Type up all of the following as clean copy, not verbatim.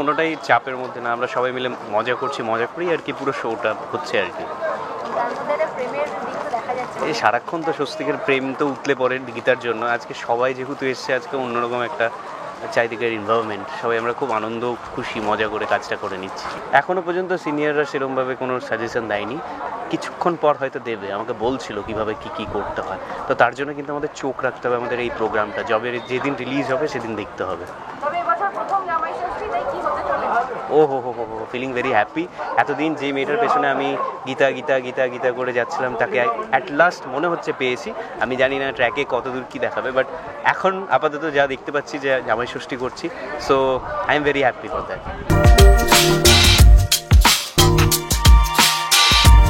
কোনোটাই চাপের মধ্যে না, আমরা সবাই মিলে মজা করছি, মজা করি আর কি, পুরো শোটা হচ্ছে আর কি। এই সারাক্ষণ তো স্বস্তিকের প্রেম তো উতলে পড়ে গীতার জন্য। আজকে সবাই যেহেতু এসছে, আজকে অন্যরকম একটা চারিদিকের ইনভলভমেন্ট, সবাই আমরা খুব আনন্দ খুশি মজা করে কাজটা করে নিচ্ছি। এখনও পর্যন্ত সিনিয়ররা সেরকমভাবে কোনো সাজেশন দেয়নি, কিছুক্ষণ পর হয়তো দেবে, আমাকে বলছিল কিভাবে কি করতে হয়। তো তার জন্য কিন্তু আমাদের চোখ রাখতে হবে আমাদের এই প্রোগ্রামটা, যেদিন রিলিজ হবে সেদিন দেখতে হবে। ও হো হো হো হো, ফিলিং ভেরি হ্যাপি। এতদিন যে মেয়েটার পেছনে আমি গীতা গীতা গীতা গীতা করে যাচ্ছিলাম, তাকে অ্যাট লাস্ট মনে হচ্ছে পেয়েছি। আমি জানি না ট্র্যাকে কতদূর কী দেখাবে, বাট এখন আপাতত যা দেখতে পাচ্ছি যে জামাই ষষ্ঠী করছি, so I am very happy for that.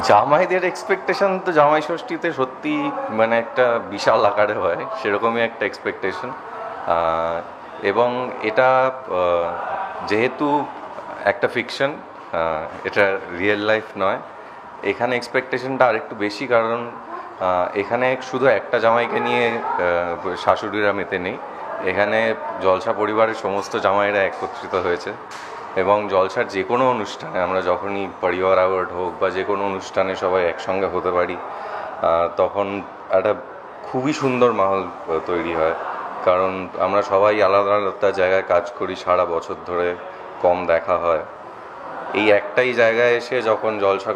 জামাইদের এক্সপেকটেশন তো জামাই ষষ্ঠীতে সত্যি মানে একটা বিশাল আকারে হয়, সেরকমই একটা এক্সপেকটেশন। এবং এটা যেহেতু একটা ফিকশন, এটা রিয়েল লাইফ নয়, এখানে এক্সপেকটেশনটা আরেকটু বেশি, কারণ এখানে শুধু একটা জামাইকে নিয়ে শাশুড়িরা মেতে নেই, এখানে জলসা পরিবারের সমস্ত জামাইরা একত্রিত হয়েছে। এবং জলসার যে কোনো অনুষ্ঠানে আমরা যখনই পরিবার অ্যাওয়ার্ড হোক বা যে কোনো অনুষ্ঠানে সবাই একসঙ্গে হতে পারি, তখন একটা খুবই সুন্দর মাহল তৈরি হয়। কারণ আমরা সবাই আলাদা আলাদা জায়গায় কাজ করি, সারা বছর ধরে কম দেখা হয়। এই একটাই জায়গায় এসে যখন জলসা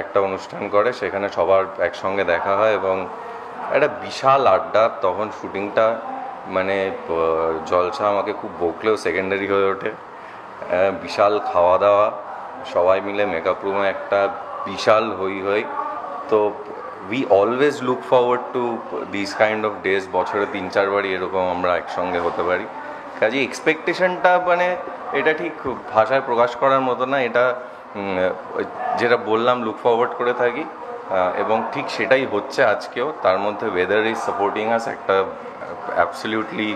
একটা অনুষ্ঠান করে, সেখানে সবার একসঙ্গে দেখা হয় এবং একটা বিশাল আড্ডা। তখন শুটিংটা মানে জলসা আমাকে খুব বকলেও সেকেন্ডারি হয়ে ওঠে। বিশাল খাওয়া দাওয়া, সবাই মিলে মেকআপ রুমে একটা বিশাল হই। তো we always look forward to this kind of days. বছরে 3-4 বারই এরকম আমরা একসঙ্গে হতে পারি। কাজে এক্সপেকটেশনটা মানে এটা ঠিক ভাষায় প্রকাশ করার মতো না। এটা যেটা বললাম, লুক ফরওয়ার্ড করে থাকি এবং ঠিক সেটাই হচ্ছে আজকেও। তার মধ্যে ওয়েদার ইজ সাপোর্টিং আস, একটা অ্যাবসলিউটলি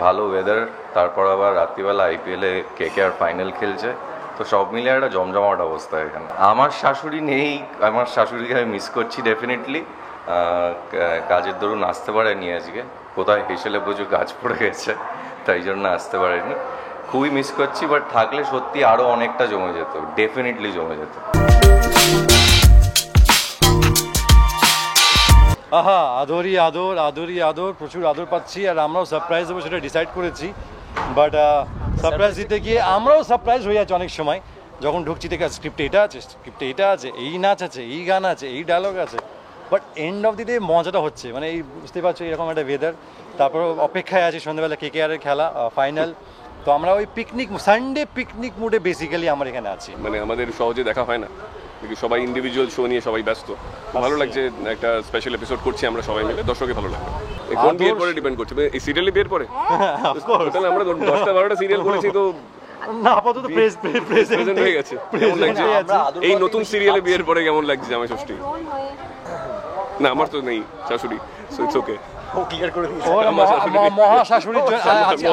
ভালো ওয়েদার। তারপর আবার রাত্রিবেলা IPL-এ KKR ফাইনাল খেলছে, তো সব মিলে একটা জমজমাট অবস্থা এখানে। আমার শাশুড়ি নেই, আমার শাশুড়িকে আমি মিস করছি ডেফিনেটলি। কাজের দরুন আসতে পারেনি আজকে, কোথায় হেসেলে প্রচুর কাজ পড়ে গেছে, তাই জন্য আসতে পারেনি। খুবই মিস করছি, বাট থাকলে সত্যি আরও অনেকটা জমে যেত, ডেফিনেটলি জমে যেত। আহা, আদরই আদর, আদরই আদর, প্রচুর আদর পাচ্ছি। আর আমরাও সারপ্রাইজ দেবো সেটা ডিসাইড করেছি, বাট সারপ্রাইজ দিতে গিয়ে আমরাও সারপ্রাইজ হয়ে যাচ্ছে অনেক সময়। যখন ঢুকছি দেখে স্ক্রিপ্টে এটা আছে, স্ক্রিপ্টে এটা আছে, এই নাচ আছে, এই গান আছে, এই ডায়লগ আছে, but end of the day মজাটা হচ্ছে মানে এই বুঝতে পারছো এরকম একটা ওয়েদার। তারপর অপেক্ষায় আছে সন্ধ্যাবেলা KKR-এর খেলা ফাইনাল। তো আমরা ওই পিকনিক, সানডে পিকনিক মুডে বেসিক্যালি আমার এখানে আছি। মানে আমাদের সহজে দেখা হয় না, সবাই ইন্ডিভিজুয়াল শো নিয়ে সবাই ব্যস্ত। ভালো লাগছে, একটা স্পেশাল এপিসোড করছি আমরা সবাই মিলে, দর্শকের ভালো লাগবে। কোন বিয়ের পরে ডিপেন্ড করছে, এই সিরিয়ালে বিয়ের পরে তাহলে আমরা 10টা-12টা সিরিয়াল করেছি, তো না আপাতত প্রেজেন্ট হয়ে গেছে। কেমন লাগছে এই নতুন সিরিয়ালে বিয়ের পরে, কেমন লাগছে জামাই ষষ্ঠী? না আমার তো নেই শাশুড়ি, সো ইটস ওকে। মহাশাশুড়ির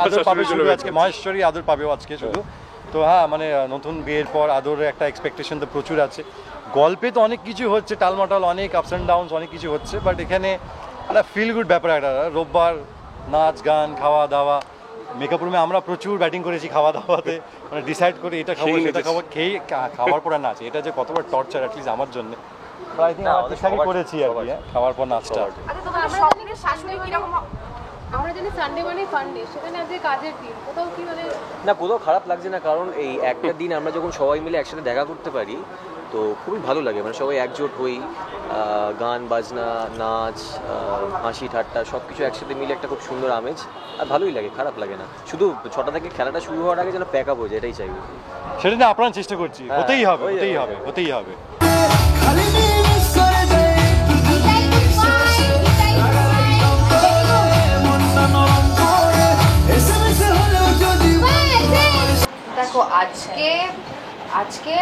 আদর পাবে শুধু আজকে, মহেশ্বরী আদর পাবেও আজকে শুধু। তো হ্যাঁ, মানে নতুন বিয়ের পর আদরের একটা এক্সপেকটেশন তো প্রচুর আছে। গল্পে তো অনেক কিছু হচ্ছে, টালমাটাল অনেক আপস অ্যান্ড ডাউনস, অনেক কিছু হচ্ছে, বাট এখানে একটা ফিল গুড ব্যাপার। একটা রোববার নাচ গান খাওয়া দাওয়া, মেকআপ রুমে আমরা প্রচুর ব্যাটিং করেছি খাওয়া দাওয়াতে, মানে ডিসাইড করে এটা খাবো সেটা খাবো, খেয়ে খাওয়ার পরে নাচ, এটা যে কতবার টর্চার অ্যাটলিস্ট আমার জন্য। প্রায় দিন করেছি আর কি, খাওয়ার পর নাচটা। আমরা জানি সানডে মানে ফান্ডে, সেখানে আজকে কাজের দিন, কোথাও কি মানে না, কোথাও খারাপ লাগছে না, কারণ এই একটা দিন আমরা যখন সবাই মিলে একসাথে দেখা করতে পারি তো খুবই ভালো লাগে। মানে সবাই একজোট হই, গান বাজনা নাচ হাসি ঠাট্টা সব কিছু একসাথে মিলে একটা খুব সুন্দর আমেজ, আর ভালোই লাগে, খারাপ লাগে না। শুধু 6টা থেকে খেলাটা শুরু হওয়ার আগে যেন প্যাক আপ হয়ে যায়, এটাই চাইবো। সেটা নিয়ে আপনার চেষ্টা করছি, হতেই হবে হতেই হবে হতেই হবে। দেখো আজকে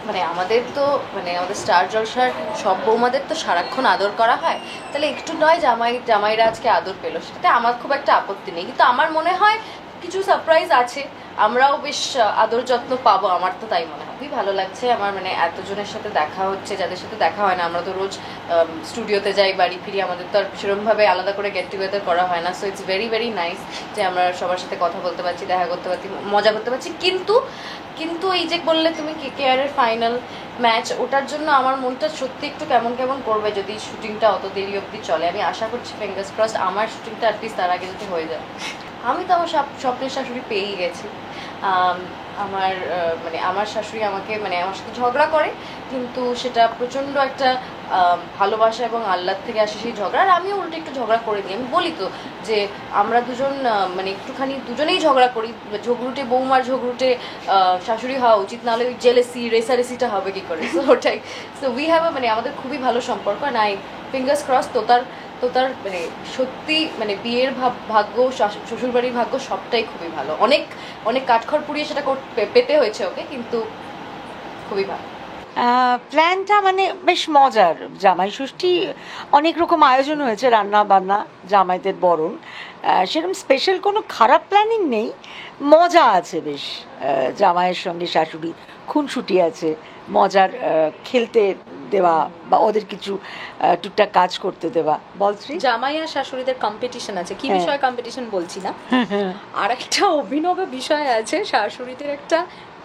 মানে আমাদের তো মানে আমাদের স্টার জলসার সব বৌমাদের তো সারাক্ষণ আদর করা হয়, তাহলে একটু নয় জামাইরা আজকে আদর পেলো, সেটাতে আমার খুব একটা আপত্তি নেই। কিন্তু আমার মনে হয় কিছু সারপ্রাইজ আছে, আমরাও বেশ আদর যত্ন পাবো, আমার তো তাই মনে হয়। খুবই ভালো লাগছে আমার, মানে এতজনের সাথে দেখা হচ্ছে যাদের সাথে দেখা হয় না। আমরা তো রোজ স্টুডিওতে যাই, বাড়ি ফিরি, আমাদের তো আর সেরকমভাবে আলাদা করে গেট টুগেদার করা হয় না। So it's very very nice যে আমরা সবার সাথে কথা বলতে পারছি, দেখা করতে পারছি, মজা করতে পারছি। কিন্তু এই যে বললে তুমি KKR এর ফাইনাল ম্যাচ, ওটার জন্য আমার মনটা সত্যি একটু কেমন কেমন করবে যদি শুটিংটা অত দেরি অবধি চলে। আমি আশা করছি ফিঙ্গার্স ক্রসড আমার শুটিংটা অ্যাটলিস্ট তার আগে যদি হয়ে যায়। আমি তো আমার স্বপ্নের শাশুড়ি পেয়েই গেছি। আমার মানে আমার শাশুড়ি আমাকে মানে আমার সাথে ঝগড়া করে, কিন্তু সেটা প্রচণ্ড একটা ভালোবাসা এবং আল্লাহ থেকে আসে সেই ঝগড়া। আর আমিও উল্টে একটু ঝগড়া করে দিই। আমি বলি তো যে আমরা দুজন মানে একটুখানি দুজনেই ঝগড়া করি, ঝগড়ুটে বৌমার ঝগড়ুটে শাশুড়ি হওয়া উচিত, নাহলে ওই জেলেসি রেসারেসিটা হবে কী করে। সো ওটাই, সো উই হ্যাভ মানে আমাদের খুবই ভালো সম্পর্ক। আর আই ফিঙ্গার্স ক্রস তো তার মানে সত্যি মানে বিয়ের ভাগ্য, শ্বশুরবাড়ির ভাগ্য সবটাই খুবই ভালো। অনেক অনেক কাঠখড় পুড়িয়ে সেটা পেতে হয়েছে ওকে, কিন্তু খুবই ভালো। প্ল্যানটা মানে বেশ মজার। জামাই ষষ্ঠী অনেক রকম আয়োজন হয়েছে, রান্না বান্না, জামাইদের বরণ, সেরকম স্পেশাল কোনো খারাপ প্ল্যানিং নেই, মজা আছে বেশ। জামাইয়ের সঙ্গে শাশুড়ি খুনসুটি আছে, মজার খেলতে দেওয়া বা ওদের কিছু টুকটাক কাজ করতে দেওয়া। বলছি জামাই আর শাশুড়িদের কম্পিটিশন আছে, কি বিষয় কম্পিটিশন বলছি না, আর একটা অভিনব বিষয় আছে, শাশুড়িদের একটা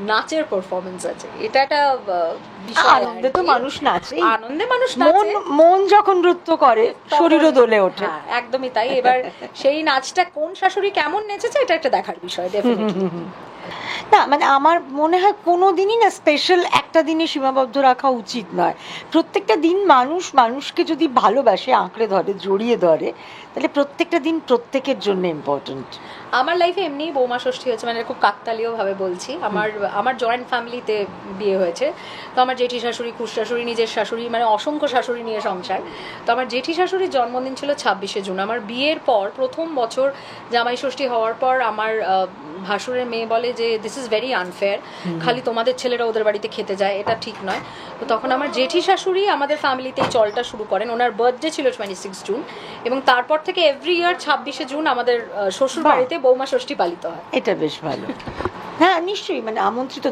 নাচের পারফরমেন্স আছে। এটা একটা বিষয়, আনন্দে তো মানুষ নাচে, আনন্দে মানুষ নাচে, মন যখন নৃত্য করে শরীরও দোলে ওঠে। একদমই তাই। এবার সেই নাচটা কোন শাশুড়ি কেমন নেচেছে এটা একটা দেখার বিষয় ডেফিনেটলি। না মানে আমার মনে হয় কোনো দিনই না স্পেশাল একটা দিনে সীমাবদ্ধ রাখা উচিত নয়। প্রত্যেকটা দিন মানুষকে যদি ভালোবাসে, আঁকড়ে ধরে, জড়িয়ে ধরে, তাহলে প্রত্যেকটা দিন প্রত্যেকের জন্য ইম্পর্টেন্ট। আমার লাইফে এমনি বৌমা ষষ্ঠী হয়েছে, মানে খুব কাকতালীয়ভাবে বলছি। আমার জয়েন্ট ফ্যামিলিতে বিয়ে হয়েছে। তো আমার জেঠি শাশুড়ি, খুশ শাশুড়ি, নিজের শাশুড়ি, মানে অসংখ্য শাশুড়ি নিয়ে সংসার। তো আমার জেঠি শাশুড়ির জন্মদিন ছিল 26শে জুন। আমার বিয়ের পর প্রথম বছর জামাই ষষ্ঠী হওয়ার পর আমার ভাসুরের মেয়ে বলে যে দিস ইজ ভেরি আনফেয়ার, খালি তোমাদের ছেলেরা ওদের বাড়িতে খেতে যায়, এটা ঠিক নয়। তো তখন আমার জেঠি শাশুড়ি আমাদের ফ্যামিলিতে এই চলটা শুরু করেন। ওনার বার্থডে ছিল 26 জুন, এবং তারপর থেকে এভরি ইয়ার 26শে জুন আমাদের শ্বশুর বাড়িতে বৌমা ষষ্ঠী পালিত হয়। এটা বেশ ভালো। হ্যাঁ নিশ্চয়ই, মানে আমন্ত্রিত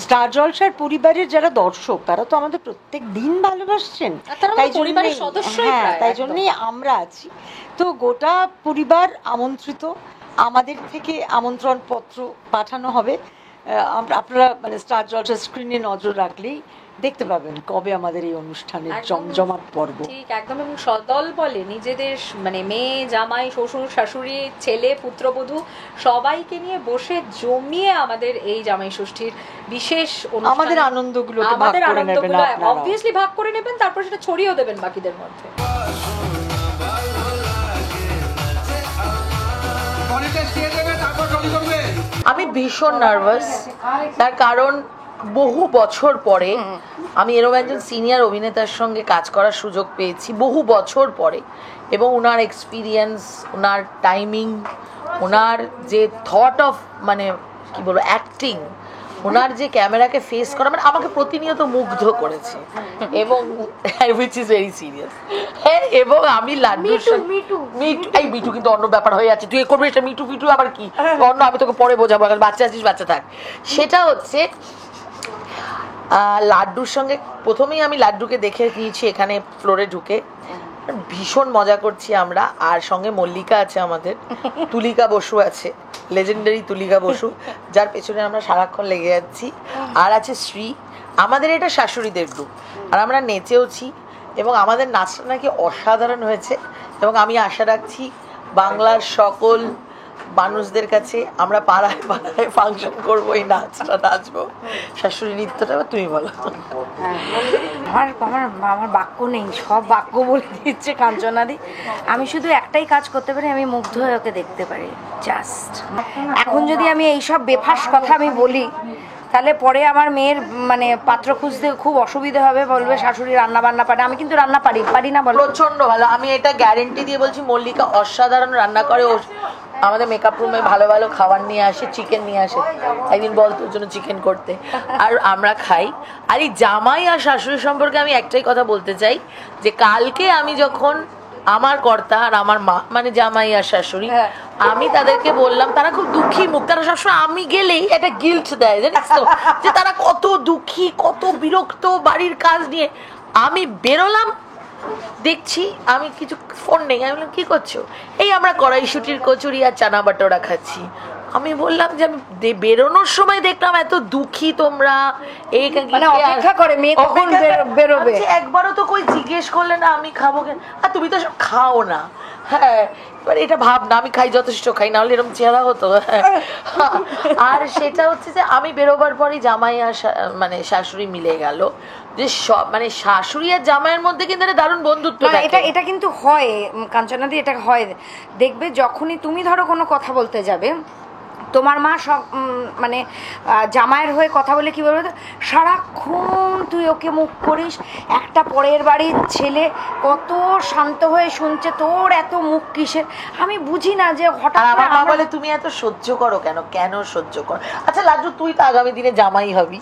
স্টার জলসার পরিবারের যারা দর্শক তারা তো আমাদের প্রত্যেক দিন ভালোবাসছেন, তাই জন্যই আমরা আছি। তো গোটা পরিবার আমন্ত্রিত, আমাদের থেকে আমন্ত্রণ পত্র পাঠানো হবে। আপনারা মানে স্টার জলসার স্ক্রিনে নজর রাখলেই দেখতে পাবেন কবে আমাদের এই অনুষ্ঠানের জমজমাট পর্ব। ঠিক একদম, এবং সদল বলে নিজেদের মানে মেয়ে, জামাই, শ্বশুর, শাশুড়ি, ছেলে, পুত্রবধূ সবাইকে নিয়ে বসে জমিয়ে আমাদের এই জামাই ষষ্ঠীর বিশেষ আমাদের আনন্দগুলো অবভিয়াসলি ভাগ করে নেবেন, তারপর সেটা ছড়িয়েও দেবেন বাকিদের মধ্যে। আমি ভীষণ নার্ভাস, তার কারণ বহু বছর পরে আমি এরকম একজন সিনিয়র অভিনেতার সঙ্গে কাজ করার সুযোগ পেয়েছি, বহু বছর পরে। এবং ওনার এক্সপিরিয়েন্স, ওনার টাইমিং, ওনার যে থট অফ মানে কি বলবো অ্যাক্টিং, ওনার যে ক্যামেরাকে ফেস করা মানে আমাকে প্রতিনিয়ত মুগ্ধ করেছে, এবং উইচ ইজ ভেরি সিরিয়াস। হ্যাঁ, এবং আমি লাড্ডুর এই মিটু কিন্তু অন্য ব্যাপার হয়ে যাচ্ছে, তুই এ করবি এটা মিটু ফিটু আবার কি অন্য, আমি তোকে পরে বোঝাবো, বাচ্চা আছিস বাচ্চা থাক। সেটা হচ্ছে লাড্ডুর সঙ্গে প্রথমেই আমি লাড্ডুকে দেখে নিয়েছি এখানে ফ্লোরে ঢুকে, ভীষণ মজা করছি আমরা। আর সঙ্গে মল্লিকা আছে, আমাদের তুলিকা বসু আছে, লেজেন্ডারি তুলিকা বসু, যার পেছনে আমরা সারাক্ষণ লেগে যাচ্ছি। আর আছে শ্রী, আমাদের এটা শাশুড়িদের গ্রুপ, আর আমরা নেচেওছি, এবং আমাদের নাচটা নাকি অসাধারণ হয়েছে। এবং আমি আশা রাখছি বাংলার সকল মানুষদের কাছে আমরা পাড়ায় পাড়ায় ফাংশন করবো, এই নাচটা নাচবো, শাশুড়ি নৃত্যটা। তুমি বলো। আমার বাক্য নেই, সব বাক্য বলে দিচ্ছে কাঞ্চনাদি। আমি শুধু একটাই কাজ করতে পারি, আমি মুগ্ধ হয়ে ওকে দেখতে পারি জাস্ট। এখন যদি আমি এইসব বেফাস কথা আমি বলি, তাহলে পরে আমার মেয়ের মানে পাত্র খুঁজতে খুব অসুবিধা হবে, বলবে শাশুড়ি রান্না বান্না পারে। আমি কিন্তু রান্না পারি না, বলো। প্রচন্ড ভালো, আমি এটা গ্যারেন্টি দিয়ে বলছি। মল্লিকা অসাধারণ রান্না করে, ও আমাদের মেকআপ রুমে ভালো ভালো খাবার নিয়ে আসে, চিকেন নিয়ে আসে, একদিন বল তোর জন্য চিকেন করতে, আর আমরা খাই। আর এই জামাই আর শাশুড়ি সম্পর্কে আমি একটাই কথা বলতে চাই, যে কালকে আমি যখন আমার কর্তা আর আমার মা মানে জামাই আর শাশুড়ি, আমি তাদেরকে বললাম, তারা খুব দুঃখী মুখ, তারা সবসময় আমি গেলেই একটা গিল্ট দেয় জানিস তো, যে তারা কত দুঃখী, কত বিরক্ত বাড়ির কাজ নিয়ে। আমি বেরোলাম, দেখছি আমি কিছু ফোন নেই, আমি বললাম কি করছো? এই আমরা কড়াইশুটির কচুরি আর চানা বাটোরা খাচ্ছি। আমি বললাম যে আমি বেরোনোর সময় দেখলাম এত দুঃখী তোমরা, অপেক্ষা করে মেয়ে কখন বেরোবে, একবারও তো কই জিজ্ঞেস করলে না আমি খাবো কেন, আর তুমি তো সব খাও না। হ্যাঁ, এবার এটা ভাব না, আমি খাই, যথেষ্ট খাই, না হলে এরকম চেহারা হতো। আর সেটা হচ্ছে যে আমি বেরোবার পরই জামাই আর মানে শাশুড়ি মিলে গেল, যে সব মানে শাশুড়ি আর জামাইয়ের মধ্যে কিন্তু একটা দারুণ বন্ধুত্ব। এটা কিন্তু হয় কাঞ্চনাদি, এটা হয়। দেখবে যখনই তুমি ধরো কোনো কথা বলতে যাবে, তোমার মা সব মানে জামাইয়ের হয়ে কথা বলে কি বলবে, সারাক্ষণ তুই ওকে মুখ করিস, একটা পরের বাড়ির ছেলে কত শান্ত হয়ে শুনছে, তোর এত মুখ কিসের? আমি বুঝি না যে হঠাৎ আমার মা বলে তুমি এত সহ্য করো কেন, কেন সহ্য করো? আচ্ছা লাড্ডু, তুই তো আগামী দিনে জামাই হবি,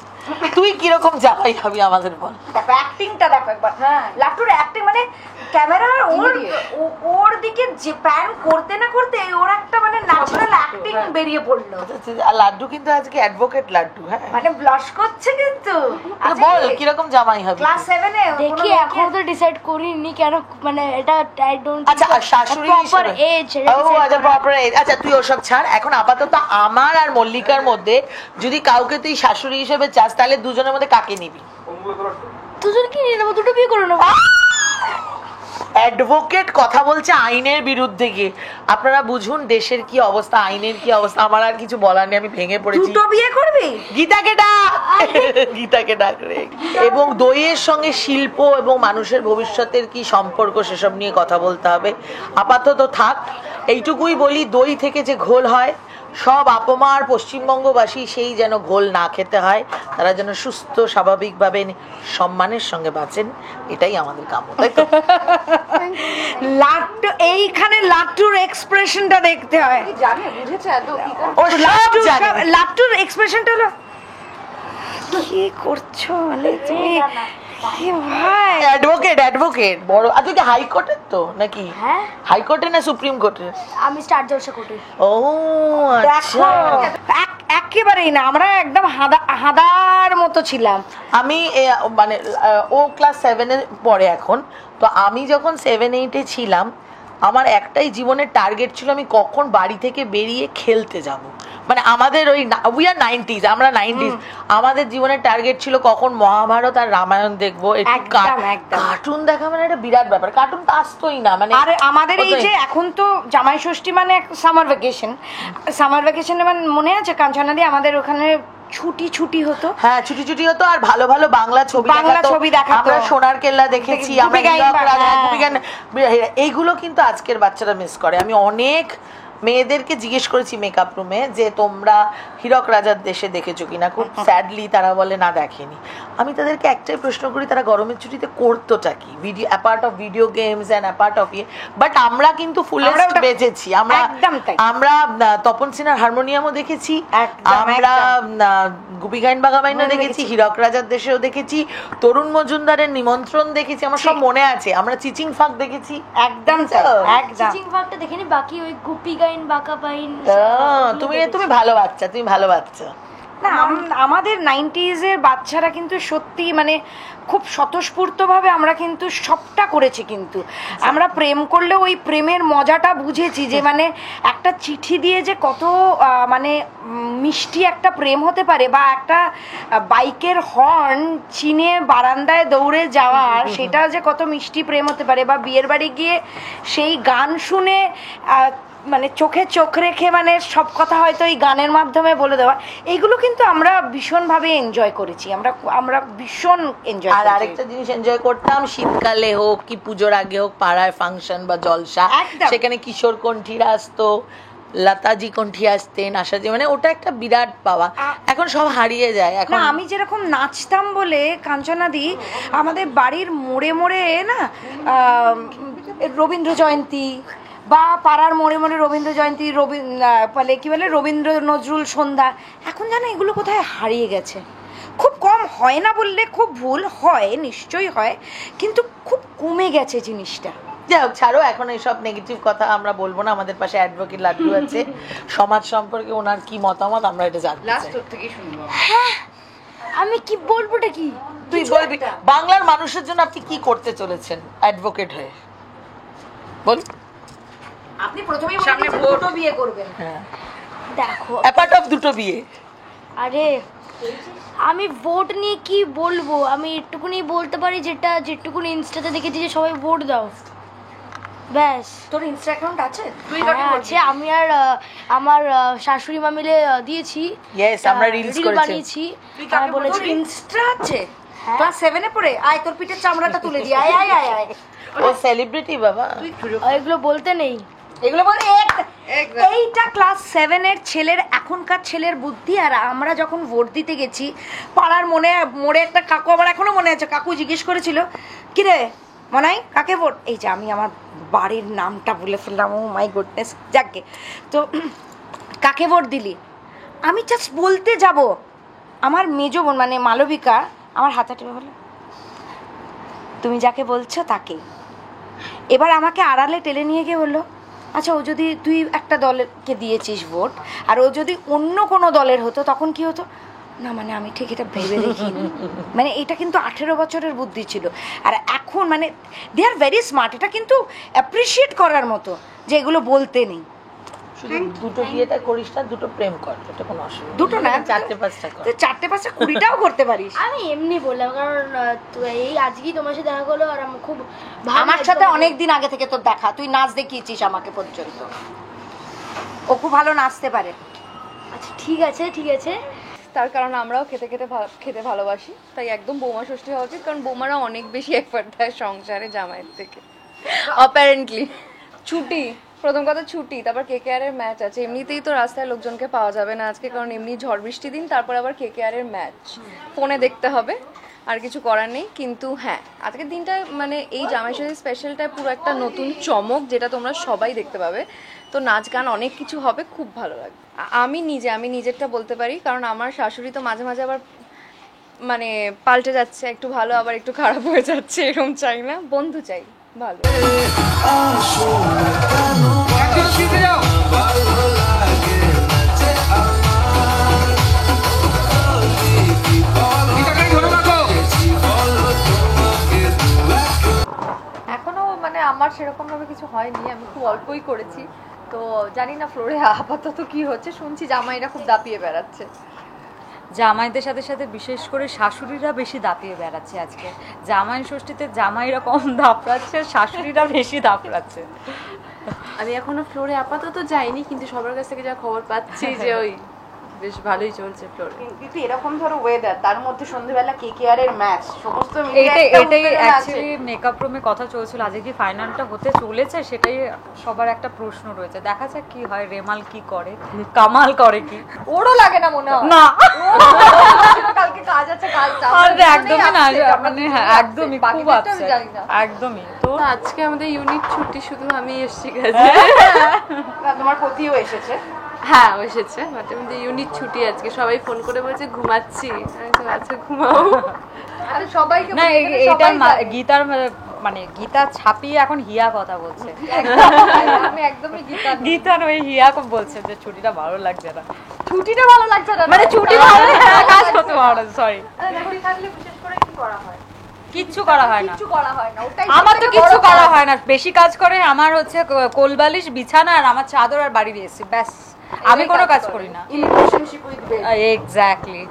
তুই কিরকম জামাই হবি আমাদের বল। দেখো অ্যাক্টিংটা দেখো একবার, লাট্টুর অ্যাক্টিং মানে ক্যামেরার ওর দিকে যে প্যান করতে না করতে ওর একটা মানে ন্যাচারাল অ্যাক্টিং বেরিয়ে পড়লো। লাড্ডু কিন্তু আজকে অ্যাডভোকেট লাড্ডু, হ্যাঁ মানে ব্লাশ করছে কিন্তু। বল কিরকম জামাই হবে? ক্লাস 7 এ দেখি, এখনো তো ডিসাইড করিনি কেন, মানে এটা আই ডোন্ট। আচ্ছা শাশুড়ি প্রপার এজ, প্রপার এজ। আচ্ছা তুই ওসব ছাড়, এখন আপাতত আমার আর মল্লিকার মধ্যে যদি কাউকে তুই শাশুড়ি হিসেবে চাস, তাহলে দুজনের মধ্যে কাকে নিবি? দুজনকে নিয়ে নেবো, দুটো বিয়ে করে নেবো। অ্যাডভোকেট কথা বলছে আইনের বিরুদ্ধে গিয়ে। আপনারা বুঝুন দেশের কি অবস্থা, আইনের কি অবস্থা। আমার আর কিছু বলার নেই, আমি ভেঙে পড়েছি। দুটো বিয়ে করবি? গীতাকে ডাক, গীতাকে ডাক রে। এবং দইয়ের সঙ্গে শিল্প এবং মানুষের ভবিষ্যতের কি সম্পর্ক, সেসব নিয়ে কথা বলতে হবে। আপাতত থাক, এইটুকুই বলি, দই থেকে যে ঘোল হয়, সব আপমার পশ্চিমবঙ্গবাসী সেই যেন ঘোল না খেতে হয়, তারা যেন সুস্থ স্বাভাবিকভাবে সম্মানের সঙ্গে বাঁচেন, এটাই আমাদের কাম্য, তাই তো? লাট্টু, এইখানে লাট্টুর এক্সপ্রেশনটা দেখতে হয়। জানে, বুঝেছে এত কি করে? ও সব জানে। লাট্টুর এক্সপ্রেশনটা হলো কি করছো মানে তুমি? ভাই অ্যাডভোকেট বড়। তুই কি হাইকোর্টের তো নাকি? হ্যাঁ, হাইকোর্টের না সুপ্রিম কোর্টের? আমি স্টার জলসা কোর্টে। ও আচ্ছা, একেবারেই না, আমরা একদম হাদার মতো ছিলাম। আমি মানে ও ক্লাস 7 এ পড়ে এখন, তো আমি যখন 7-8 ছিলাম, আমার একটাই জীবনের টার্গেট ছিল, আমি কখন বাড়ি থেকে বেরিয়ে খেলতে যাব। মানে আমাদের ওই উই আর 90s, আমরা 90s, আমাদের জীবনের টার্গেট ছিল কখন মহাভারত আর রামায়ণ দেখবো। কার্টুন দেখা মানে একটা বিরাট ব্যাপার, কার্টুন তো আসতোই না। মানে আর আমাদের এই যে এখন তো জামাই ষষ্ঠী মানে সামার ভ্যাকেশনে মানে মনে আছে কাঞ্চনাদি আমাদের ওখানে ছুটি হতো। হ্যাঁ ছুটি হতো, আর ভালো ভালো বাংলা ছবি দেখাতো। আমরা সোনার কেল্লা দেখেছি, এইগুলো কিন্তু আজকের বাচ্চারা মিস করে। আমি অনেক মেয়েদেরকে জিজ্ঞেস করেছি মেকআপ রুমে যে তোমরা হীরক রাজার দেশে দেখেছো কিনা, খুব স্যাডলি তারা বলে না দেখেনি। আমি তাদেরকে একটাই প্রশ্ন করি, তারা গরমের ছুটিতে করতোটা কি? Video apart of video games and apart of but আমরা কিন্তু ফুলেস্ট বেঁচেছি। আমরা তপন সিনহার হারমোনিয়ামও দেখেছি, আমরা গুপি গাইন বাঘাবাইনও দেখেছি, হীরক রাজার দেশেও দেখেছি, তরুণ মজুমদারের নিমন্ত্রণ দেখেছি, আমার সব মনে আছে। আমরা চিচিং ফাঁক দেখেছি, একদম চিচিং ফাঁকটা দেখিনি, বাকি ওই গুপি গাইন বাঁকা পাইন। তুমি ভালো বাচ্চা, তুমি ভালো বাচ্চা। না আমাদের 90s এর বাচ্চারা কিন্তু সত্যি মানে খুব স্বতঃস্ফূর্তভাবে আমরা কিন্তু সবটা করেছি। কিন্তু আমরা প্রেম করলে ওই প্রেমের মজাটা বুঝেছি, যে মানে একটা চিঠি দিয়ে যে কত মানে মিষ্টি একটা প্রেম হতে পারে, বা একটা বাইকের হর্ন চিনে বারান্দায় দৌড়ে যাওয়ার সেটা যে কত মিষ্টি প্রেম হতে পারে, বা বিয়ের বাড়ি গিয়ে সেই গান শুনে মানে চোখে চোখ রেখে মানে সব কথা হয়তো এই গানের মাধ্যমে বলে দেওয়া, এইগুলো কিন্তু আমরা ভীষণভাবে এনজয় করেছি। আমরা ভীষণ এনজয়। আর আরেকটা জিনিস এনজয় করতাম, শীতকালে হোক কি পুজোর আগে হোক, পাড়ায় ফাংশন বা জলসা, সেখানে কিশোর কণ্ঠীরা আসতো, লতাজি কণ্ঠী আসতেন, আশাজি, মানে ওটা একটা বিরাট পাওয়া। এখন সব হারিয়ে যায়। এখন আমি যেরকম নাচতাম বলে কাঞ্চনাদি, আমাদের বাড়ির মোড়ে মোড়ে না রবীন্দ্র জয়ন্তী বা পাড়ার মোড়ে মোড়ে রবীন্দ্র জয়ন্তী, রবীন্দ্র নজরুল সন্ধ্যা, এখন জানো এগুলো কোথায় হারিয়ে গেছে। খুব কম হয় না বললে খুব ভুল, হয় নিশ্চয়ই হয়, কিন্তু খুব কমে গেছে জিনিসটা। যাই হোক, ছাড়ো এখন এইসব নেগেটিভ কথা আমরা বলবো না। আমাদের পাশে অ্যাডভোকেট লাড্ডু আছে, সমাজ সম্পর্কে ওনার কি মতামত আমরা এটা জানতে চাই। আমি কি বলবোটা কি তুই বলবি বাংলার মানুষের জন্য আপনি কি করতে চলেছেন অ্যাডভোকেট হয়ে, বল। আপনি প্রথমেই সামনে দুটো বিয়ে করবেন। হ্যাঁ, দেখো অ্যাপার্ট অফ দুটো বিয়ে। আরে আমি ভোট নিয়ে কি বলবো, আমি একটুকুনি বলতে পারি যেটুকুনি ইনস্টাতে দেখেছি যে সবাই ভোট দাও, ব্যাস। তোর ইনস্টা অ্যাকাউন্ট আছে? আছে, আমি আর আমার শাশুড়ি মা মিলে দিয়েছি। ইয়েস, আমরা রিলস করেছি। বানিয়েছি। আমি বলেছি ইনস্টা আছে? ক্লাস 7 এ পড়ে? আয় তোর পিঠের চামড়াটা তুলে দি, আয় আয় আয় আয়। ও সেলিব্রিটি বাবা, এগুলো বলতে নেই। এগুলো বলে এইটা ক্লাস 7 এর ছেলের, এখনকার ছেলের বুদ্ধি। আর আমরা যখন ভোট দিতে গেছি পাড়ার মোড়ে একটা কাকু, আমার এখনো মনে আছে, কাকু জিজ্ঞেস করেছিল কি রে মনাই কাকে ভোট, এই যে আমি আমার বাড়ির নামটা বলে ফেললাম, ও মাই গুডনেস, যাকে তো কাকে ভোট দিলি। আমি জাস্ট বলতে যাব, আমার মেজ বোন মানে মালবিকা আমার হাতে টেনে বলে তুমি যাকে বলছো তাকেই। এবার আমাকে আড়ালে টেনে নিয়ে গিয়ে বললো আচ্ছা, ও যদি তুই একটা দলকে দিয়েছিস ভোট আর ও যদি অন্য কোনো দলের হতো তখন কি হতো না, মানে আমি ঠিক এটা ভেবে দেখিনি। মানে এটা কিন্তু 18 বছরের বুদ্ধি ছিল। আর এখন মানে দে আর ভেরি স্মার্ট। এটা কিন্তু অ্যাপ্রিসিয়েট করার মতো যে এগুলো বলতে নেই। শুধু দুটো বিয়েটা করিস না, দুটো প্রেম কর, এটা কোনো অসুবিধা। দুটো না, 4-5টা কর। তুই 4-5টা 20টাও করতে পারিস। আমি এমনি বললাম কারণ এই আজকেই তোমার সাথে দেখা হলো আর আমার খুব আমার সাথে অনেক দিন আগে থেকে তোর দেখা, তুই নাচ দেখিয়েছিস আমাকে পর্যন্ত। ও খুব ভালো নাচতে পারে। আচ্ছা ঠিক আছে ঠিক আছে। তার কারণ আমরাও খেতে ভালোবাসি, তাই একদম বৌমা ষষ্ঠী হওয়া উচিত, কারণ বৌমারা অনেক বেশি এফর্ট দেয় সংসারে জামাইয়ের থেকে অ্যাপারেন্টলি। ছুটি, প্রথম কথা ছুটি, তারপর KKR এর ম্যাচ আছে। এমনিতেই তো রাস্তায় লোকজনকে পাওয়া যাবে না আজকে, কারণ এমনি ঝড় বৃষ্টি দিন, তারপর আবার KKR এর ম্যাচ ফোনে দেখতে হবে, আর কিছু করার নেই। কিন্তু হ্যাঁ, আজকের দিনটা মানে এই জামাই ষষ্ঠী স্পেশালটা পুরো একটা নতুন চমক, যেটা তোমরা সবাই দেখতে পাবে। তো নাচ গান অনেক কিছু হবে, খুব ভালো লাগবে। আমি নিজেরটা বলতে পারি, কারণ আমার শাশুড়ি তো মাঝে মাঝে আবার মানে পাল্টে যাচ্ছে, একটু ভালো আবার একটু খারাপ হয়ে যাচ্ছে, এরকম চাই না, বন্ধু চাই ভালো। এখনো মানে আমার সেরকম ভাবে কিছু হয়নি, আমি খুব অল্পই করেছি। তো জানি না ফ্লোরে আপাতত কি হচ্ছে, শুনছি জামাইরা খুব দাপিয়ে বেড়াচ্ছে। জামাইদের সাথে সাথে বিশেষ করে শাশুড়িরা বেশি দাপিয়ে বেড়াচ্ছে আজকে। জামাই ষষ্ঠীতে জামাইরা কম দাপড়াচ্ছে, শাশুড়িরা বেশি দাপড়াচ্ছে। আমি এখনো ফ্লোরে আপাতত যাইনি, কিন্তু সবার কাছ থেকে যা খবর পাচ্ছি যে ওই বেশ ভালোই চলছে ফ্লোরে। কিন্তু এরকম ধরো ওয়েদার, তার মধ্যে সন্ধ্যেবেলা KKR এর ম্যাচ, সমস্ত এটাই অ্যাকচুয়ালি মেকআপ রুমে কথা চলছিল, আজকে কি ফাইনালটা হতে চলেছে সেটাই সবার একটা প্রশ্ন রয়েছে। দেখা যাক কি হয়, রেমাল কি করে, কামাল করে কি। ওরও লাগে না মনে হয় না, কালকে কাজ আছে, একদমই না, মানে একদমই খুব আছে, একদমই। তো আজকে আমাদের ইউনিট ছুটি, শুধু আমি এসেছি কাজে। তোমার পতিও এসেছে? হ্যাঁ এসেছে, বাট আমাদের ইউনিট ছুটি আজকে। সবাই ফোন করে বলছে ঘুমাচ্ছি, আচ্ছা ঘুমাও। আরে সবাইকে না, এটা গীতার মানে গীতা ছাপিয়ে এখন হিয়া কথা বলছে। আমি একদমই গীতার ওই হিয়া বলছে যে ছুটিটা ভালো লাগছে না, ছুটিটা ভালো লাগছে না, মানে ছুটি ভালো কাজ করতে পারো। সরি, থাকলে বিশেষ করে কি করা হয়? কিচ্ছু করা হয় না, কিচ্ছু করা হয় না। ওটাই আমার তো কিচ্ছু করা হয় না। বেশি কাজ করে আমার হচ্ছে কোলবালিশ, বিছানা আর আমার চাদর আর বাড়ির এসি, ব্যাস। আমি কোনো কাজ করি না। এক্স্যাক্টলি,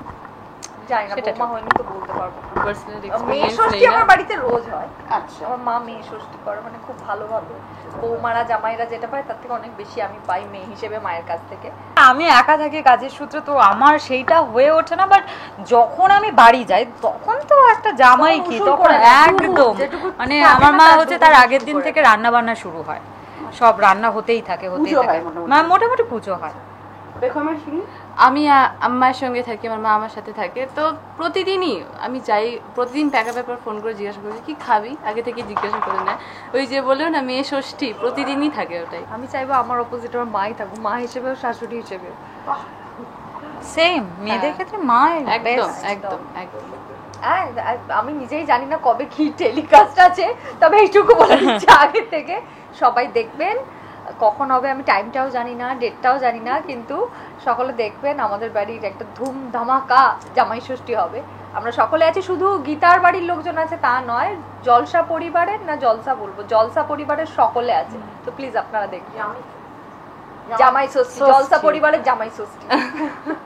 জানি না, বৌমা হয়নি তো বলতে পারবো। পার্সোনাল এক্সপেরিয়েন্স নেই। আমার বাড়িতে রোজ হয়। আচ্ছা, আমার মা মেয়ে ষষ্ঠী করে, মানে খুব ভালোভাবে। বৌমারা জামাইরা যেটা পায় তার থেকে অনেক বেশি আমি পাই মেয়ে হিসেবে মায়ের কাছ থেকে। আমি একা থাকি কাজের সূত্রে, তো আমার সেইটা হয়ে ওঠে না। বাট যখন আমি বাড়ি যাই তখন তো একটা জামাই কি, তখন একদম মানে আমার মা হচ্ছে তার আগের দিন থেকে রান্না বান্না শুরু হয়, সব রান্না হতেই থাকে, মোটামুটি পুজো হয়। আমি আম্মার সঙ্গে থাকি, আমার মা আমার সাথে থাকে, তো প্রতিদিনই আমি যাই, প্রতিদিন প্যাকা ব্যাপার ফোন করে জিজ্ঞাসা করি কি খাবি, আগে থেকে জিজ্ঞাসা করে নেয়। ওই যে বললো না মেয়ে ষষ্ঠী, প্রতিদিনই থাকে ওটাই। আমি চাইবো আমার অপোজিট আমার মাই থাকবো, মা হিসেবেও শাশুড়ি হিসেবেও সেম। মেয়েদের ক্ষেত্রে মা একদম একদম একদম। হ্যাঁ, আমি নিজেই জানি না কবে কি টেলিকাস্ট আছে, তবে এইটুকু বলে দিচ্ছি আগে থেকে সবাই দেখবেন। কখন হবে আমি টাইমটাও জানি না, ডেটটাও জানি না, কিন্তু সকলে দেখবেন। আমাদের বাড়ির একটা ধুম ধামাকা জামাই ষষ্ঠী হবে। আমরা সকলে আছি, শুধু গীতার বাড়ির লোকজন আছে তা নয়, জলসা পরিবারের, না জলসা বলবো, জলসা পরিবারের সকলে আছে। তো প্লিজ আপনারা দেখবেন জামাই ষষ্ঠী, জলসা পরিবারের Jamai Sasthi.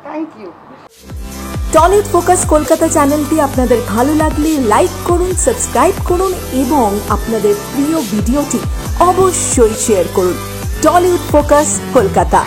Thank you. Tollywood focus Kolkata চ্যানেলটি আপনাদের ভালো লাগলে লাইক করুন, সাবস্ক্রাইব করুন এবং আপনাদের প্রিয় ভিডিওটি অবশ্যই শেয়ার করুন। Tollywood focus Kolkata.